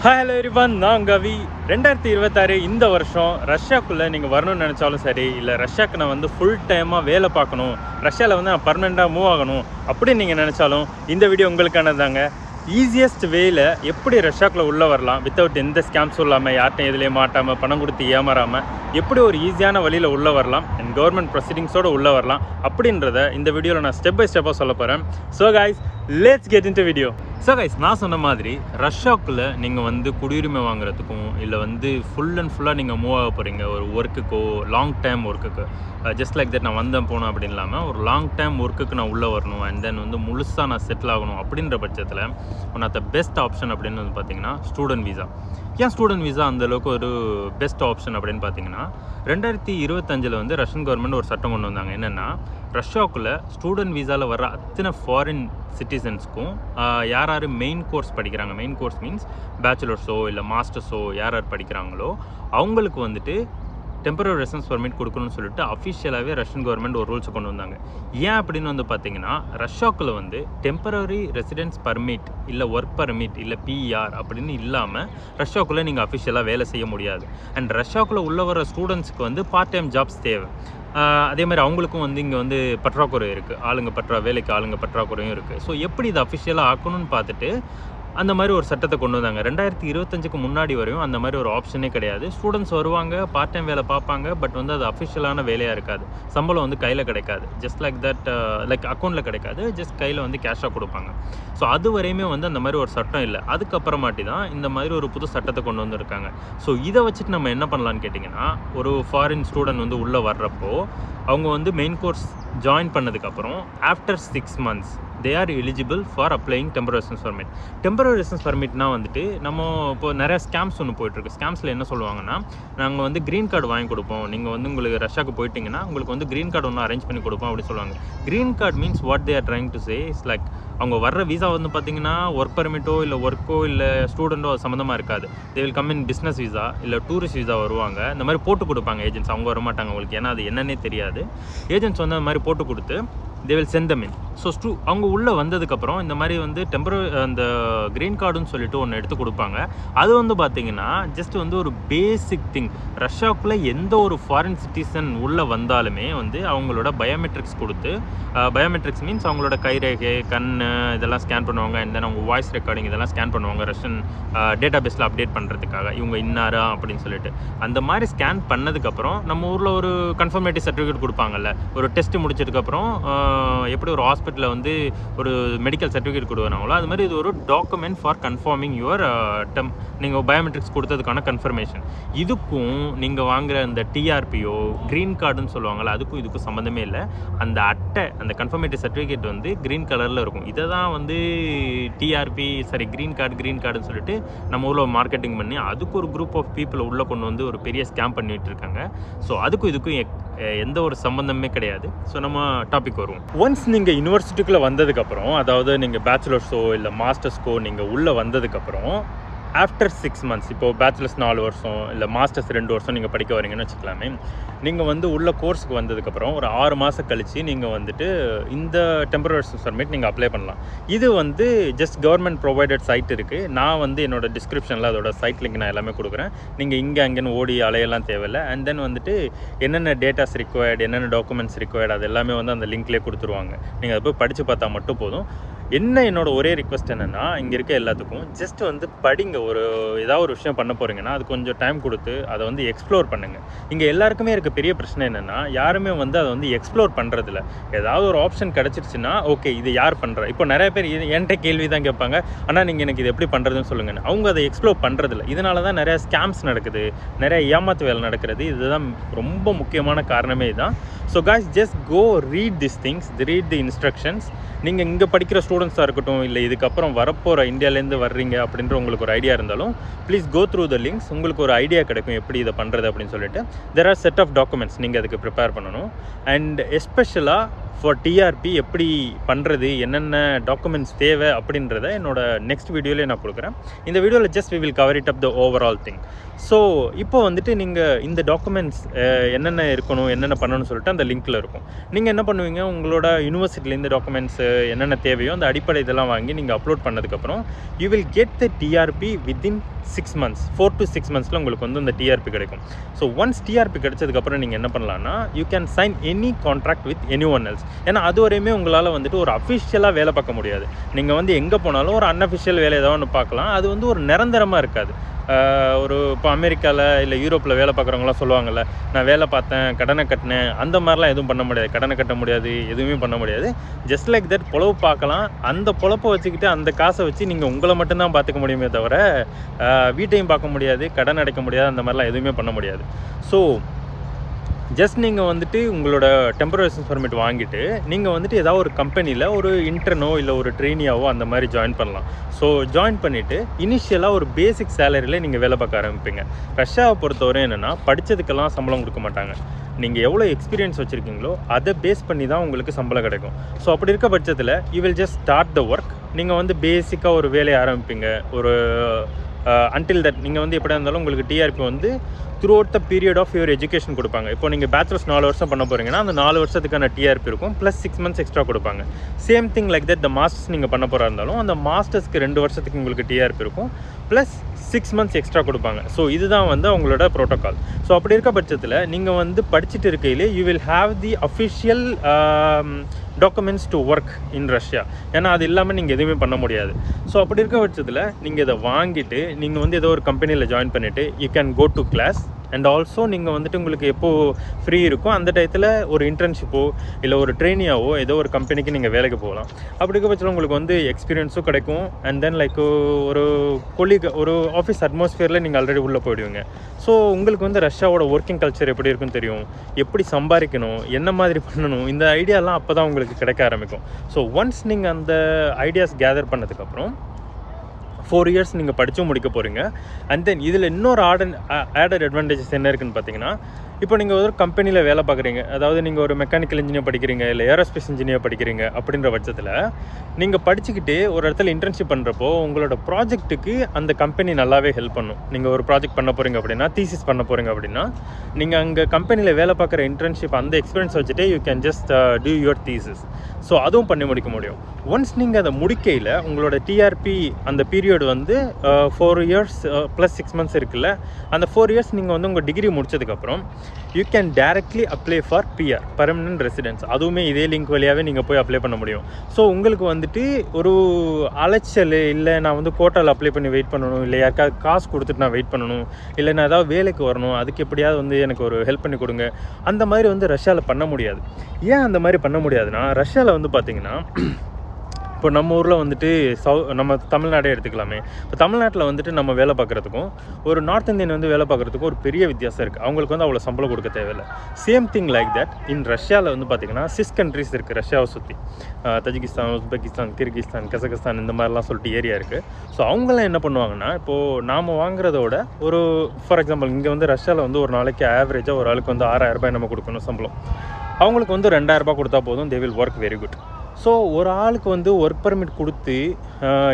Hi hello everyone, நான் கவி. 2026 இந்த வருஷம் ரஷ்யாக்குள்ளே நீங்கள் வரணும்னு நினச்சாலும் சரி, இல்லை ரஷ்யாவுக்கு நான் வந்து ஃபுல் டைமாக வேலை பார்க்கணும், ரஷ்யாவில் வந்து நான் பர்மனெண்ட்டாக மூவ் ஆகணும் அப்படின்னு நீங்கள் நினச்சாலும் இந்த வீடியோ உங்களுக்கானதாங்க. ஈஸியஸ்ட் வேயில் எப்படி ரஷ்யாக்குள்ளே உள்ளே வரலாம் வித்தவுட் எந்த ஸ்கேம்ஸும் இல்லாமல், யார்ட்டையும் எதுலேயும் மாட்டாமல், பணம் கொடுத்து ஏமாறாமல் எப்படி ஒரு ஈஸியான வழியில் உள்ளே வரலாம் அண்ட் கவர்மெண்ட் ப்ரொசீடிங்ஸோடு உள்ளே வரலாம் அப்படின்றத இந்த வீடியோவில் நான் ஸ்டெப் பை ஸ்டெப்பாக சொல்ல போகிறேன். So guys, let's get into video. So guys, நான் சொன்ன மாதிரி ரஷ்யாவுக்குள்ளே நீங்கள் வந்து குடியுரிமை வாங்குறதுக்கும், இல்லை வந்து ஃபுல் அண்ட் ஃபுல்லாக நீங்கள் மூவ் ஆக போகிறீங்க ஒரு ஒர்க்குக்கோ, லாங் டைம் ஒர்க்குக்கு, ஜஸ்ட் லைக் தட் நான் வந்தேன் போனேன் அப்படின்னு இல்லாமல் ஒரு லாங் டைம் ஒர்க்குக்கு நான் உள்ளே வரணும் அண்ட் தென் வந்து முழுசாக நான் செட்டில் ஆகணும் அப்படின்ற பட்சத்தில் one of the best option அப்படின்னு வந்து பார்த்தீங்கன்னா ஸ்டூடெண்ட் வீசா. ஏன் ஸ்டூடெண்ட் வீசா அந்தளவுக்கு ஒரு பெஸ்ட் ஆப்ஷன் அப்படின்னு பார்த்தீங்கன்னா, 2025 வந்து ரஷ்யன் கவர்மெண்ட் ஒரு சட்டம் கொண்டு வந்தாங்க. என்னென்னா, ரஷ்யாவுக்குள்ளே ஸ்டூடெண்ட் வீசாவில் வர அத்தனை ஃபாரின் சிட்டிசன்ஸ்க்கும் யார் யார் மெயின் கோர்ஸ் படிக்கிறாங்க, மெயின் கோர்ஸ் மீன்ஸ் பேச்சுலர்ஸோ இல்லை மாஸ்டர்ஸோ யார் யார் படிக்கிறாங்களோ அவங்களுக்கு வந்துட்டு டெம்பரரி ரெசிடென்ஸ் பர்மிட் கொடுக்கணும்னு சொல்லிட்டு அஃபிஷியலாகவே ரஷ்யன் கவர்மெண்ட் ஒரு ரூல்ஸை கொண்டு வந்தாங்க. ஏன் அப்படின்னு வந்து பார்த்தீங்கன்னா, ரஷ்யாவுக்குள்ளே வந்து டெம்பரரி ரெசிடென்ஸ் பர்மிட் இல்லை ஒர்க் பர்மிட் இல்லை பிஆர் அப்படின்னு இல்லாமல் ரஷ்யாவுக்குள்ளே நீங்கள் அஃபிஷியலாக வேலை செய்ய முடியாது. அண்ட் ரஷ்யாவுக்குள்ளே உள்ள வர ஸ்டூடெண்ட்ஸ்க்கு வந்து பார்ட் டைம் ஜாப்ஸ் தேவை. அதே மாதிரி அவங்களுக்கும் வந்து இங்கே வந்து பற்றாக்குறை இருக்குது, வேலைக்கு ஆளுங்க பற்றாக்குறையும் இருக்குது. ஸோ எப்படி இதை அஃபிஷியலாக ஆக்கணும்னு பார்த்துட்டு அந்த மாதிரி ஒரு சட்டத்தை கொண்டு வந்தாங்க. 2025 முன்னாடி வரையும் அந்த மாதிரி ஒரு ஆப்ஷனே கிடையாது. ஸ்டூடெண்ட்ஸ் வருவாங்க, பார்ட் டைம் வேலை பார்ப்பாங்க, பட் வந்து அது அஃபிஷியலான வேலையாக இருக்காது. சம்பளம் வந்து கையில் கிடைக்காது, ஜஸ்ட் லைக் தட், லைக் அக்கௌண்ட்டில் கிடைக்காது, ஜஸ்ட் கையில் வந்து கேஷாக கொடுப்பாங்க. ஸோ அது வரையுமே வந்து அந்த மாதிரி ஒரு சட்டம் இல்லை. அதுக்கப்புறமாட்டி தான் இந்த மாதிரி ஒரு புது சட்டத்தை கொண்டு வந்திருக்காங்க. ஸோ இதை வச்சுட்டு நம்ம என்ன பண்ணலான்னு கேட்டிங்கன்னா, ஒரு ஃபாரின் ஸ்டூடெண்ட் வந்து உள்ளே வர்றப்போ அவங்க வந்து மெயின் கோர்ஸ் ஜாயின் பண்ணதுக்கப்புறம் after 6 months they are eligible for applying temporary residence permit. Temporary residence பர்மிட்னா வந்துட்டு நம்ம இப்போ நிறையா ஸ்கேம்ஸ் ஒன்று போயிட்டுருக்கு. ஸ்கேம்ஸில் என்ன சொல்லுவாங்கன்னா, நாங்கள் வந்து க்ரீன் கார்டு வாங்கி கொடுப்போம், நீங்கள் வந்து உங்களுக்கு ரஷ்யாவுக்கு போயிட்டீங்கன்னா உங்களுக்கு வந்து க்ரீன் கார்டு ஒன்று அரேஞ்ச் பண்ணி கொடுப்போம் அப்படின்னு சொல்லுவாங்க. Green card means what they are trying to say is like, அவங்க வர்ற வீசா வந்து பார்த்தீங்கன்னா ஒர்க் பர்மிட்டோ இல்லை ஒர்க்கோ இல்லை ஸ்டூடெண்ட்டோ அது சம்மந்தமாக இருக்காது. They will come in business visa இல்லை டூரிஸ்ட் வீசா வருவாங்க. இந்த மாதிரி போட்டு கொடுப்பாங்க ஏஜென்ட்ஸ். அவங்க வரமாட்டாங்க அவங்களுக்கு, ஏன்னா அது என்னன்னே தெரியாது. ஏஜென்ட்ஸ் வந்து அந்த மாதிரி போட்டு கொடுத்து they will send them in. So அவங்க உள்ளே வந்ததுக்கப்புறம் இந்த மாதிரி வந்து அந்த க்ரீன் கார்டுன்னு சொல்லிட்டு ஒன்று எடுத்து கொடுப்பாங்க. அது வந்து பார்த்திங்கன்னா ஜஸ்ட் வந்து ஒரு பேசிக் திங். ரஷ்யாவுக்குள்ளே எந்த ஒரு ஃபாரின் சிட்டிசன் உள்ளே வந்தாலுமே வந்து அவங்களோட பயோமெட்ரிக்ஸ் கொடுத்து, பயோமெட்ரிக்ஸ் மீன்ஸ் அவங்களோட கைரேகை, கண் இதெல்லாம் ஸ்கேன் பண்ணுவாங்க. அண்ட் தென் அவங்க வாய்ஸ் ரெக்கார்டிங் இதெல்லாம் ஸ்கேன் பண்ணுவாங்க ரஷ்யன் டேட்டா பேஸில் அப்டேட் பண்ணுறதுக்காக, இவங்க இன்னாரா அப்படின்னு சொல்லிட்டு. அந்த மாதிரி ஸ்கேன் பண்ணதுக்கப்புறம் நம்ம ஊரில் ஒரு கன்ஃபர்மேட்டிவ் சர்டிஃபிகேட் கொடுப்பாங்கல்ல, ஒரு டெஸ்ட் முடிச்சதுக்கப்புறம் எப்படி ஒரு ஹாஸ்பிட்டலில் வந்து ஒரு மெடிக்கல் சர்டிஃபிகேட் கொடுக்குறாங்களோ அது மாதிரி இது ஒரு டாக்குமெண்ட் ஃபார் கன்ஃபார்மிங் யுவர் நீங்கள் பயோமெட்ரிக்ஸ் கொடுத்ததுக்கான கன்ஃபர்மேஷன். இதுக்கும் நீங்கள் வாங்குகிற அந்த டிஆர்பியோ க்ரீன் கார்டுன்னு சொல்லுவாங்கள்ல, இதுக்கும் சம்மந்தமே இல்லை. அந்த அட்டை, அந்த கன்ஃபர்மேட்டிவ் சர்டிஃபிகேட் வந்து க்ரீன் கலரில் இருக்கும். இதை தான் வந்து க்ரீன் கார்டுன்னு சொல்லிட்டு நம்ம ஊரில் மார்க்கெட்டிங் பண்ணி அதுக்கு ஒரு குரூப் ஆஃப் பீப்புளை உள்ளே கொண்டு வந்து ஒரு பெரிய ஸ்கேம் பண்ணிட்டு இருக்காங்க. ஸோ இதுக்கும் எந்த ஒரு சம்மந்தமே கிடையாது. ஸோ நம்ம டாபிக் வருவோம். ஒன்ஸ் நீங்கள் யூனிவர்சிட்டிக்குள்ளே வந்ததுக்கப்புறம், அதாவது நீங்கள் பேச்சுலர்ஸோ இல்லை மாஸ்டர்ஸ்க்கோ நீங்கள் உள்ளே வந்ததுக்கப்புறம் ஆஃப்டர் 6 months, இப்போது பேச்சுலர்ஸ் 4 வருஷம் இல்லை மாஸ்டர்ஸ் 2 வருஷம் நீங்கள் படிக்க வரீங்கன்னு வச்சுக்கலாமே, நீங்கள் வந்து உள்ள கோர்ஸுக்கு வந்ததுக்கப்புறம் ஒரு 6 மாதம் கழித்து நீங்கள் வந்துட்டு இந்த டெம்பரரி ரெசிடென்ஸ் பர்மிட் நீங்கள் அப்ளை பண்ணலாம். இது வந்து ஜஸ்ட் கவர்மெண்ட் ப்ரொவைடட் சைட் இருக்குது. நான் வந்து என்னோட டிஸ்கிரிப்ஷனில் அதோட சைட் லிங்க் நான் எல்லாமே கொடுக்குறேன். நீங்கள் இங்கே அங்கேன்னு ஓடி அலையெல்லாம் தேவையில்லை. அண்ட் தென் வந்துட்டு என்னென்ன டேட்டாஸ் ரிக்வயர்டு, என்னென்ன டாக்குமெண்ட்ஸ் ரிக்வயர்டு, அது எல்லாமே வந்து அந்த லிங்க்லேயே கொடுத்துருவாங்க. நீங்கள் அதை போய் படித்து பார்த்தா மட்டும் போதும். என்னோட ஒரே ரிக்வெஸ்ட் என்னென்னா, இங்கே இருக்க எல்லாத்துக்கும் ஜஸ்ட் வந்து படிங்க. ஏதாவது ஒரு விஷயம் பண்ண போகிறீங்கன்னா அது கொஞ்சம் டைம் கொடுத்து அதை வந்து எக்ஸ்ப்ளோர் பண்ணுங்கள். இங்கே எல்லாருக்குமே இருக்க பெரிய பிரச்சனை என்னென்னா, யாருமே வந்து அதை வந்து எக்ஸ்ப்ளோர் பண்ணுறதில்ல. ஏதாவது ஒரு ஆப்ஷன் கிடச்சிருச்சுன்னா ஓகே இது யார் பண்ணுறா, இப்போ நிறைய பேர் என்கிட்ட கேள்வி தான் கேட்பாங்க, ஆனால் நீங்கள் எனக்கு இது எப்படி பண்ணுறதுன்னு சொல்லுங்கன்னு. அவங்க அதை எக்ஸ்ப்ளோர் பண்ணுறதில்ல. இதனால தான் நிறையா ஸ்கேம்ஸ் நடக்குது, நிறைய ஏமாத்து வேலை நடக்கிறது. இதுதான் ரொம்ப முக்கியமான காரணமே இதுதான். So guys, just go read these things, read the instructions. நீங்கள் இங்கே படிக்கிற ஸ்டூடெண்ட்ஸாக இருக்கட்டும், இல்லை இதுக்கப்புறம் வரப்போகிற இந்தியாவிலேருந்து வர்றீங்க அப்படின்ற உங்களுக்கு ஒரு ஐடியா இருந்தாலும் please go through the links. உங்களுக்கு ஒரு ஐடியா கிடைக்கும் எப்படி இதை பண்ணுறது அப்படின்னு சொல்லிட்டு. There are set of documents நீங்கள் அதுக்கு ப்ரிப்பேர் பண்ணணும். அண்ட் எஸ்பெஷலாக ஃபார் டிஆர்பி எப்படி பண்ணுறது, என்னென்ன டாக்குமெண்ட்ஸ் தேவை அப்படின்றத என்னோட நெக்ஸ்ட் வீடியோவில் நான் கொடுக்குறேன். இந்த வீடியோவில் just we will cover it up the overall thing. So இப்போ வந்துட்டு நீங்கள் இந்த டாக்குமெண்ட்ஸ் என்னென்ன இருக்கணும், என்னென்ன பண்ணணும்னு சொல்லிட்டு அந்த லிங்க்கில் இருக்கும். நீங்கள் என்ன பண்ணுவீங்க, உங்களோட யூனிவர்சிட்டிலேருந்து டாக்குமெண்ட்ஸு என்னென்ன தேவையோ அந்த அடிப்படை இதெல்லாம் வாங்கி நீங்கள் அப்லோட் பண்ணதுக்கப்புறம் you will get the TRP within 6 months, 4 to 6 months உங்களுக்கு வந்து அந்த டிஆர்பி கிடைக்கும். ஸோ ஒன்ஸ் டிஆர்பி கிடைச்சதுக்கப்புறம் நீங்கள் என்ன பண்ணலான்னா, you can sign any contract with anyone else. ஏன்னா அது வரையுமே உங்களால் வந்துட்டு ஒரு அஃபிஷியலாக வேலை பார்க்க முடியாது. நீங்கள் வந்து எங்கே போனாலும் ஒரு அன்அஃபிஷியல் வேலை ஏதாவது ஒன்று பார்க்கலாம். அது வந்து ஒரு நிரந்தரமாக இருக்காது. ஒரு இப்போ அமெரிக்காவில் இல்லை யூரோப்பில் வேலை பார்க்குறவங்களாம் சொல்லுவாங்கள்ல, நான் வேலை பார்த்தேன், கடனை கட்டினேன், அந்த மாதிரிலாம் எதுவும் பண்ண முடியாது. கடனை கட்ட முடியாது, எதுவுமே பண்ண முடியாது. ஜஸ்ட் லைக் தட் பொழப்பு பார்க்கலாம். அந்த பொழப்பை வச்சுக்கிட்டு அந்த காசை வச்சு நீங்கள் உங்களை மட்டும்தான் பார்த்துக்க முடியுமே தவிர வீட்டையும் பார்க்க முடியாது, கடன் அடைக்க முடியாது, அந்த மாதிரிலாம் எதுவுமே பண்ண முடியாது. ஸோ ஜஸ்ட் நீங்கள் வந்துட்டு உங்களோட டெம்பரரி ரெசிடென்ஸ் பெர்மிட் வாங்கிட்டு நீங்கள் வந்துட்டு ஏதாவது ஒரு கம்பெனியில் ஒரு இன்டர்னோ இல்லை ஒரு ட்ரெயினியாவோ அந்த மாதிரி ஜாயின் பண்ணலாம். ஸோ ஜாயின் பண்ணிவிட்டு இனிஷியலாக ஒரு பேசிக் சேலரியில் நீங்கள் வேலை பார்க்க ஆரம்பிப்பீங்க. ரஷ்யாவை பொறுத்தவரை என்னென்னா, படித்ததுக்கெல்லாம் சம்பளம் கொடுக்க மாட்டாங்க. நீங்கள் எவ்வளோ எக்ஸ்பீரியன்ஸ் வச்சுருக்கீங்களோ அதை பேஸ் பண்ணி தான் உங்களுக்கு சம்பளம் கிடைக்கும். ஸோ அப்படி இருக்க பட்சத்தில் you will just start the work. நீங்கள் வந்து பேசிக்காக ஒரு வேலையை ஆரம்பிப்பீங்க. ஒரு அன்டில் தட் நீங்கள் வந்து எப்படியா இருந்தாலும் உங்களுக்கு டிஆர்பி வந்து throughout the period of your education கொடுப்பாங்க. இப்போ நீங்கள் பேச்சுலர்ஸ் 4 வருஷம் பண்ண போகிறீங்கன்னா அந்த 4 வருஷத்துக்கான டிஆர்பி இருக்கும், ப்ளஸ் 6 months எக்ஸ்ட்ரா கொடுப்பாங்க. Same thing like that the masters நீங்கள் பண்ண போகிறா இருந்தாலும் அந்த மாஸ்டர்ஸ்க்கு 2 வருஷத்துக்கு உங்களுக்கு டிஆர்பி இருக்கும், ப்ளஸ் 6 months எக்ஸ்ட்ரா கொடுப்பாங்க. ஸோ இதுதான் வந்து அவங்களோட ப்ரோட்டோகால். ஸோ அப்படி இருக்க பட்சத்தில் நீங்கள் வந்து படிச்சுட்டு இருக்கையிலே you will have the official documents to work in Russia. ஏன்னா அது இல்லாமல் நீங்கள் எதுவுமே பண்ண முடியாது. ஸோ அப்படி இருக்க பட்சத்தில் நீங்கள் இதை வாங்கிட்டு நீங்கள் வந்து ஏதோ ஒரு கம்பெனியில் ஜாயின் பண்ணிவிட்டு you can go to class. And also நீங்கள் வந்துட்டு உங்களுக்கு எப்போது ஃப்ரீ இருக்கும் அந்த டயத்தில் ஒரு இன்டர்ன்ஷிப்போ இல்லை ஒரு ட்ரெயினியாவோ ஏதோ ஒரு கம்பெனிக்கு நீங்கள் வேலைக்கு போகலாம். அப்படி இருக்க பட்சத்தில் உங்களுக்கு வந்து எக்ஸ்பீரியன்ஸும் கிடைக்கும். அண்ட் தென் லைக் ஒரு ஒரு ஆஃபீஸ் அட்மாஸ்ஃபியரில் நீங்கள் ஆல்ரெடி உள்ளே போயிடுவீங்க. ஸோ உங்களுக்கு வந்து ரஷ்யாவோட ஒர்க்கிங் கல்ச்சர் எப்படி இருக்குன்னு தெரியும், எப்படி சம்பாதிக்கணும், என்ன மாதிரி பண்ணணும், இந்த ஐடியாலாம் அப்போ தான் உங்களுக்கு கிடைக்க ஆரம்பிக்கும். ஸோ ஒன்ஸ் நீங்கள் அந்த ஐடியாஸ் கேதர் பண்ணதுக்கப்புறம் 4 years நீங்கள் படித்தும் முடிக்க போகிறீங்க. அண்ட் தென் இதில் இன்னொரு ஆடட் அட்வான்டேஜஸ் என்ன இருக்குதுன்னு பார்த்தீங்கன்னா, இப்போ நீங்கள் ஒரு கம்பெனியில் வேலை பார்க்குறீங்க, அதாவது நீங்கள் ஒரு மெக்கானிக்கல் இன்ஜினியர் படிக்கிறீங்க இல்லை ஏரோஸ்பேஸ் இன்ஜினியர் படிக்கிறீங்க. அப்படின்ற பட்சத்தில் நீங்கள் படிச்சுக்கிட்டு ஒரு இடத்துல இன்டர்ன்ஷிப் பண்ணுறப்போ உங்களோட ப்ராஜெக்ட்டுக்கு அந்த கம்பெனி நல்லாவே ஹெல்ப் பண்ணும். நீங்கள் ஒரு ப்ராஜெக்ட் பண்ண போகிறீங்க அப்படின்னா, தீசிஸ் பண்ண போகிறீங்க அப்படின்னா, நீங்கள் அங்கே கம்பெனியில் வேலை பார்க்குற இன்டர்ன்ஷிப் அந்த எக்ஸ்பீரியன்ஸ் வச்சுட்டு you can just two your thesis. So அதுவும் பண்ணி முடிக்க முடியும். ஒன்ஸ் நீங்கள் அதை முடிக்கையில் உங்களோட டிஆர்பி அந்த பீரியட் வந்து 4 years ப்ளஸ் 6 months இருக்குல்ல, அந்த 4 years நீங்கள் வந்து உங்கள் டிகிரி முடிச்சதுக்கப்புறம் you can directly apply for PR, permanent residence. அதுவுமே இதே லிங்க் வழியாகவே நீங்கள் போய் அப்ளை பண்ண முடியும். ஸோ உங்களுக்கு வந்துட்டு ஒரு அலைச்சல் இல்லை, நான் வந்து கோட்டாவில் அப்ளை பண்ணி வெயிட் பண்ணணும், இல்லை யாருக்காவது காசு கொடுத்துட்டு நான் வெயிட் பண்ணணும், இல்லை நான் ஏதாவது வேலைக்கு வரணும், அதுக்கு எப்படியாவது வந்து எனக்கு ஒரு ஹெல்ப் பண்ணி கொடுங்க, அந்த மாதிரி வந்து ரஷ்யாவில் பண்ண முடியாது. ஏன் அந்த மாதிரி பண்ண முடியாதுன்னா, ரஷ்யாவில் வந்து பார்த்திங்கன்னா, இப்போ நம்ம ஊரில் வந்துட்டு நம்ம தமிழ்நாடே எடுத்துக்கலாமே. இப்போ தமிழ்நாட்டில் வந்துட்டு நம்ம வேலை பார்க்குறதுக்கும் ஒரு நார்த் இந்தியன் வந்து வேலை பார்க்குறதுக்கும் ஒரு பெரிய வித்தியாசம் இருக்குது. அவங்களுக்கு வந்து அவ்வளோ சம்பளம் கொடுக்க தேவையில்லை. Same thing like that in ரஷ்யாவில் வந்து பார்த்திங்கன்னா 6 countries இருக்குது ரஷ்யாவை சுற்றி. தஜிகிஸ்தான், உஸ்பெகிஸ்தான், கிர்கிஸ்தான், கசகஸ்தான், இந்த மாதிரிலாம் சொல்லிட்டு ஏரியா இருக்குது. ஸோ அவங்களாம் என்ன பண்ணுவாங்கன்னா, இப்போது நாம் வாங்குறதோட ஒரு ஃபார் எக்ஸாம்பிள் இங்கே வந்து ரஷ்யாவில் வந்து ஒரு நாளைக்கு ஆவரேஜாக ஒரு ஆளுக்கு வந்து 6,000 ரூபாய் நம்ம கொடுக்கணும் சம்பளம். அவங்களுக்கு வந்து 2,000 ரூபாய் கொடுத்தா போதும், they will work very good. So ஒரு ஆளுக்கு வந்து ஒர்க் பர்மிட் கொடுத்து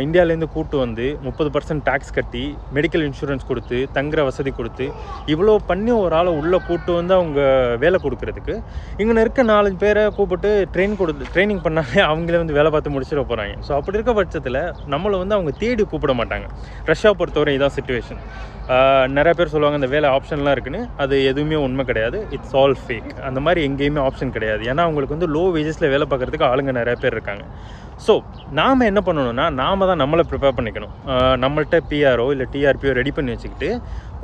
இந்தியாவிலேருந்து கூட்டு வந்து 30% டேக்ஸ் கட்டி மெடிக்கல் இன்சூரன்ஸ் கொடுத்து தங்குற வசதி கொடுத்து இவ்வளோ பண்ணி ஒரு ஆளை உள்ளே கூட்டு வந்து அவங்க வேலை கொடுக்குறதுக்கு இங்கே இருக்க 4 பேரை கூப்பிட்டு ட்ரைனிங் பண்ணாலே அவங்களே வந்து வேலை பார்த்து முடிச்சிட போகிறாங்க. ஸோ அப்படி இருக்க பட்சத்தில் நம்மளை வந்து அவங்க தேடி கூப்பிட மாட்டாங்க. ரஷ்யா பொறுத்தவரை இதான் சிச்சுவேஷன். நிறைய பேர் சொல்லுவாங்க இந்த வேலை ஆப்ஷன்லாம் இருக்குன்னு, அது எதுவுமே உண்மை கிடையாது. It's all fake. அந்த மாதிரி எங்கேயுமே ஆப்ஷன் கிடையாது. ஏன்னா அவங்களுக்கு வந்து லோ வேஜஸில் வேலை பார்க்குறதுக்கு ஆளுங்க நிறைய பேர் இருக்காங்க. ஸோ நாம் என்ன பண்ணணும்னா, நாம் தான் நம்மளை ப்ரிப்பேர் பண்ணிக்கணும். நம்மள்கிட்ட பிஆரோ இல்லை டிஆர்பியோ ரெடி பண்ணி வச்சுக்கிட்டு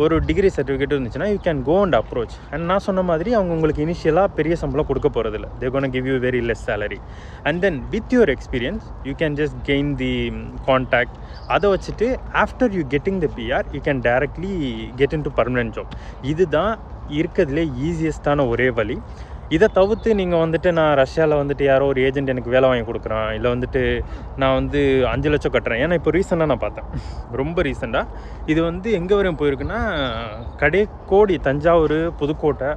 ஒரு டிகிரி சர்டிஃபிகேட் இருந்துச்சுன்னா you can go and approach. And நான் சொன்ன மாதிரி அவங்க உங்களுக்கு இனிஷியலாக பெரிய சம்பளம் கொடுக்க போகிறதில்ல. They gonna give you very less salary. And then with your experience you can just gain the contact. அதை வச்சுட்டு after you getting the PR you can directly get into permanent job. இதுதான் இருக்கிறதுலே ஈஸியஸ்டான ஒரே வழி. இதை தவிர்த்து நீங்கள் வந்துட்டு நான் ரஷ்யாவில் வந்துட்டு யாரோ ஒரு ஏஜென்ட் எனக்கு வேலை வாங்கி கொடுக்குறான், இல்லை வந்துட்டு நான் வந்து 5 லட்சம் கட்டுறேன். ஏன்னா இப்போ ரீசெண்டாக நான் பார்த்தேன், ரொம்ப ரீசெண்டாக இது வந்து எங்கே வரையும் போயிருக்குன்னா, கடைக்கோடி, தஞ்சாவூர், புதுக்கோட்டை,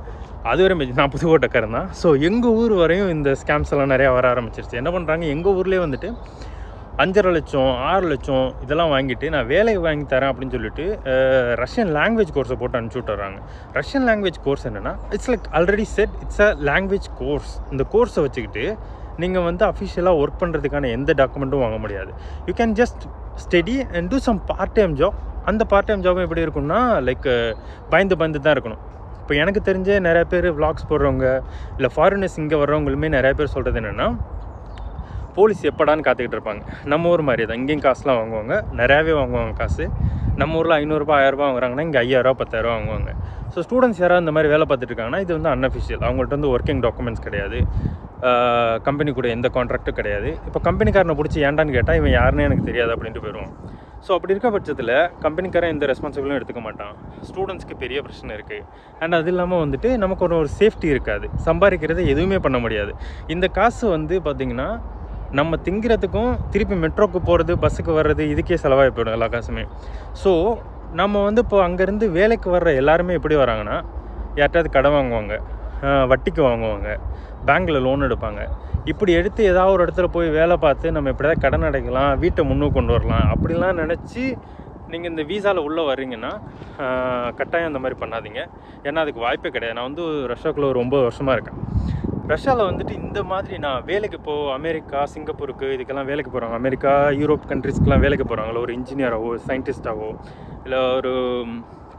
அது வரையும் நான் புதுக்கோட்டைக்காரன் தான். ஸோ எங்கள் ஊர் வரையும் இந்த ஸ்கேம்ஸ் எல்லாம் நிறையா வர ஆரம்பிச்சிருச்சு. என்ன பண்ணுறாங்க, எங்கள் ஊர்லேயே வந்துட்டு 5.5 லட்சம் 6 லட்சம் இதெல்லாம் வாங்கிட்டு நான் வேலைக்கு வாங்கி தரேன் அப்படின்னு சொல்லிட்டு ரஷ்யன் லாங்குவேஜ் கோர்ஸை போட்டு அனுப்பிச்சி விட்டுறாங்க. ரஷ்யன் லாங்குவேஜ் கோர்ஸ் என்னென்னா it's like already said it's a language course. இந்த கோர்ஸை வச்சுக்கிட்டு நீங்கள் வந்து அஃபிஷியலாக ஒர்க் பண்ணுறதுக்கான எந்த டாக்குமெண்ட்டும் வாங்க முடியாது. You can just study and do some part time job. அந்த பார்ட் டைம் ஜாபும் எப்படி இருக்குன்னா லைக் பயந்து தான் இருக்கணும். இப்போ எனக்கு தெரிஞ்ச நிறைய பேர் விளாக்ஸ் போடுறவங்க இல்லை ஃபாரினர்ஸ் இங்கே வர்றவங்களுமே நிறைய பேர் சொல்கிறது என்னென்னா போலீஸ் எப்படான்னு காத்துக்கிட்டு இருப்பாங்க. நம்ம ஊர் மாதிரி தான் இங்கேயும் காசுலாம் வாங்குவாங்க, நிறையாவே வாங்குவாங்க காசு. நம்ம ஊரில் 500 ரூபாய் 1000 ரூபாய் வாங்குறாங்கன்னா இங்கே 5000 10,000 வாங்குவாங்க. ஸோ ஸ்டூடெண்ட்ஸ் யாராவது இந்த மாதிரி வேலை பார்த்துட்டு இருக்காங்கன்னா இது வந்து அன்அஃபிஷியல். அவங்கள்ட்ட வந்து ஒர்க்கிங் டாக்குமெண்ட்ஸ் கிடையாது, கம்பெனி கூட எந்த கான்ட்ராக்டும் கிடையாது. இப்போ கம்பெனிக்காரனை பிடிச்சி ஏன்டான்னு கேட்டால் இவன் யாருன்னு எனக்கு தெரியாது அப்படின்ட்டு போயிடுவோம். ஸோ அப்படி இருக்க பட்சத்தில் கம்பெனிக்காரன் எந்த ரெஸ்பான்சிபிளும் எடுத்துக்க மாட்டான். ஸ்டூடெண்ட்ஸ்க்கு பெரிய பிரச்சனை இருக்குது. அண்ட் அது இல்லாமல் வந்துட்டு நமக்கு ஒரு சேஃப்டி இருக்காது, சம்பாதிக்கிறது எதுவுமே பண்ண முடியாது. இந்த காசு வந்து பார்த்திங்கன்னா நம்ம திங்கிறதுக்கும் திருப்பி மெட்ரோக்கு போகிறது பஸ்ஸுக்கு வர்றது இதுக்கே செலவாகி போயிடும் எல்லா காசுமே. ஸோ நம்ம வந்து இப்போ அங்கேருந்து வேலைக்கு வர்ற எல்லாருமே எப்படி வராங்கன்னா யார்ட்டாவது கடன் வாங்குவாங்க, வட்டிக்கு வாங்குவாங்க, பேங்க்கில் லோன் எடுப்பாங்க. இப்படி எடுத்து ஏதாவது ஒரு இடத்துல போய் வேலை பார்த்து நம்ம எப்படியாவது கடன் அடைக்கலாம், வீட்டை முன்னுக்கு கொண்டு வரலாம் அப்படிலாம் நினச்சி நீங்கள் இந்த வீசாவில் உள்ளே வர்றீங்கன்னா கட்டாயம் அந்த மாதிரி பண்ணாதீங்க. ஏன்னா அதுக்கு வாய்ப்பே கிடையாது. நான் வந்து ரஷ்யாவுக்குள்ளே ஒரு 9 வருஷமாக இருக்கேன். ரஷ்யாவில் வந்துட்டு இந்த மாதிரி நான் வேலைக்கு இப்போது அமெரிக்கா சிங்கப்பூருக்கு இதுக்கெல்லாம் வேலைக்கு போகிறாங்க. அமெரிக்கா யூரோப் கண்ட்ரிஸ்க்கெலாம் வேலைக்கு போகிறாங்களோ, ஒரு இன்ஜினியராகவோ சயின்டிஸ்டாகவோ இல்லை ஒரு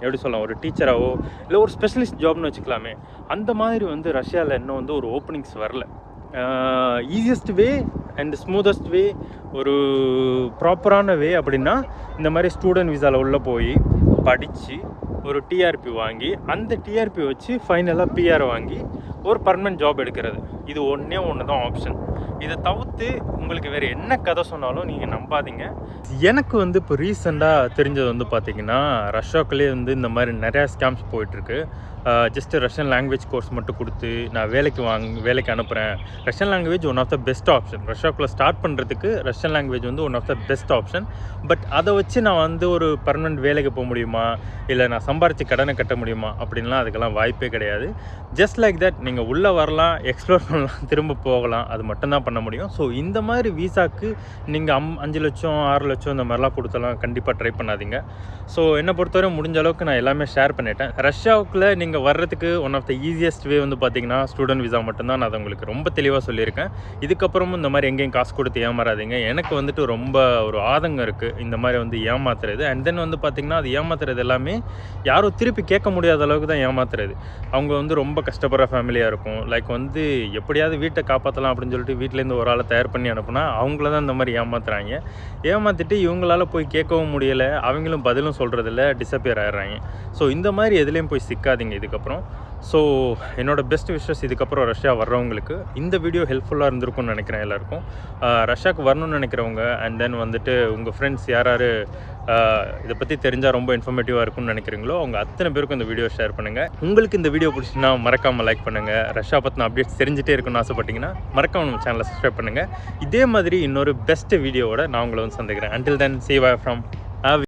எப்படி சொல்லலாம் ஒரு டீச்சராகவோ இல்லை ஒரு ஸ்பெஷலிஸ்ட் ஜாப்னு வச்சுக்கலாமே. அந்த மாதிரி வந்து ரஷ்யாவில் இன்னும் வந்து ஒரு ஓப்பனிங்ஸ் வரல. ஈஸியஸ்ட் வே அண்ட் ஸ்மூதஸ்ட் வே ஒரு ப்ராப்பரான வே அப்படின்னா இந்த மாதிரி ஸ்டூடெண்ட் விசாவில் உள்ளே போய் படித்து ஒரு டிஆர்பி வாங்கி அந்த டிஆர்பி வச்சு ஃபைனலாக பிஆர் வாங்கி ஒரு பர்மனெண்ட் ஜாப் எடுக்கிறது. இது ஒன்று தான் ஆப்ஷன். இதை தவிர்த்து உங்களுக்கு வேறு என்ன கதை சொன்னாலும் நீங்கள் நம்பாதீங்க. எனக்கு வந்து இப்போ ரீசெண்டாக தெரிஞ்சது வந்து பார்த்திங்கன்னா ரஷ்யாக்குள்ளே வந்து இந்த மாதிரி நிறையா ஸ்கேம்ஸ் போயிட்டுருக்கு. ஜஸ்ட்டு ரஷ்யன் லாங்குவேஜ் கோர்ஸ் மட்டும் கொடுத்து நான் வேலைக்கு அனுப்புகிறேன். Russian language one of the best option. ரஷ்யாக்குள்ளே ஸ்டார்ட் பண்ணுறதுக்கு ரஷ்யன் லாங்குவேஜ் வந்து one of the best option. But அதை வச்சு நான் வந்து ஒரு பர்மனெண்ட் வேலைக்கு போக முடியுமா, இல்லை நான் சம்பாரித்து கடனை கட்ட முடியுமா அப்படின்லாம் அதுக்கெல்லாம் வாய்ப்பே கிடையாது. ஜஸ்ட் லைக் தட் நீங்கள் உள்ளே வரலாம், எக்ஸ்ப்ளோர் பண்ணலாம், திரும்ப போகலாம், அது மட்டும்தான் பண்ண முடியும். ஸோ இந்த மாதிரி வீசாக்கு நீங்கள் 5 லட்சம் 6 லட்சம் இந்த மாதிரிலாம் கொடுத்தலாம் கண்டிப்பாக ட்ரை பண்ணாதீங்க. ஸோ என்னை பொறுத்தவரை முடிஞ்ச அளவுக்கு நான் எல்லாமே ஷேர் பண்ணிட்டேன். ரஷ்யாவுக்குள்ளே நீங்கள் வர்றதுக்கு one of the easiest way வந்து பார்த்திங்கன்னா ஸ்டூடெண்ட் விசா மட்டும்தான். நான் அதை உங்களுக்கு ரொம்ப தெளிவாக சொல்லியிருக்கேன். இதுக்கப்புறமும் இந்த மாதிரி எங்கேயும் காசு கொடுத்து ஏமாறாதீங்க. எனக்கு வந்துட்டு ரொம்ப ஒரு ஆதங்கம் இருக்குது இந்த மாதிரி வந்து ஏமாத்துறது. அண்ட் தென் வந்து பார்த்திங்கன்னா அது ஏமாத்துறது எல்லாமே யாரும் திருப்பி கேட்க முடியாத அளவுக்கு தான் ஏமாத்துறது. அவங்க வந்து ரொம்ப கஷ்டப்படுற ஃபேமிலியாக இருக்கும். லைக் வந்து எப்படியாவது வீட்டை காப்பாற்றலாம் அப்படின்னு சொல்லிட்டு வீட்டிலேருந்து ஒரு ஆளை தயார் பண்ணி அனுப்புனா அவங்கள தான் இந்த மாதிரி ஏமாத்துறாங்க. ஏமாற்றிட்டு இவங்களால போய் கேட்கவும் முடியலை, அவங்களும் பதிலும் சொல்கிறதில்ல, டிஸப்பியர் ஆகிடுறாங்க. ஸோ இந்த மாதிரி எதுலேயும் போய் சிக்காதீங்க இதுக்கப்புறம். ஸோ என்னோட பெஸ்ட் விஷஸ் இதுக்கப்புறம் ரஷ்யா வர்றவங்களுக்கு இந்த வீடியோ ஹெல்ப்ஃபுல்லாக இருந்திருக்கும்னு நினைக்கிறேன் எல்லாருக்கும். ரஷ்யாவுக்கு வரணும்னு நினைக்கிறவங்க அண்ட் தென் வந்துட்டு உங்கள் ஃப்ரெண்ட்ஸ் யார் இதை பற்றி தெரிஞ்சால் ரொம்ப இன்ஃபர்மேட்டிவாக இருக்கும்னு நினைக்கிறீங்களோ அவங்க அத்தனை பேருக்கும் இந்த வீடியோ ஷேர் பண்ணுங்கள். உங்களுக்கு இந்த வீடியோ பிடிச்சின்னா மறக்காமல் லைக் பண்ணுங்கள். ரஷ்யா பற்றின அப்டேட்ஸ் தெரிஞ்சுட்டே இருக்குன்னு ஆசைப்பட்டீங்கன்னா மறக்காமல் நம்ம சேனலை சப்ஸ்கிரைப் பண்ணுங்கள். இதே மாதிரி இன்னொரு பெஸ்ட் வீடியோவோட நான் உங்களை வந்து சந்திக்கிறேன். Until then, see you from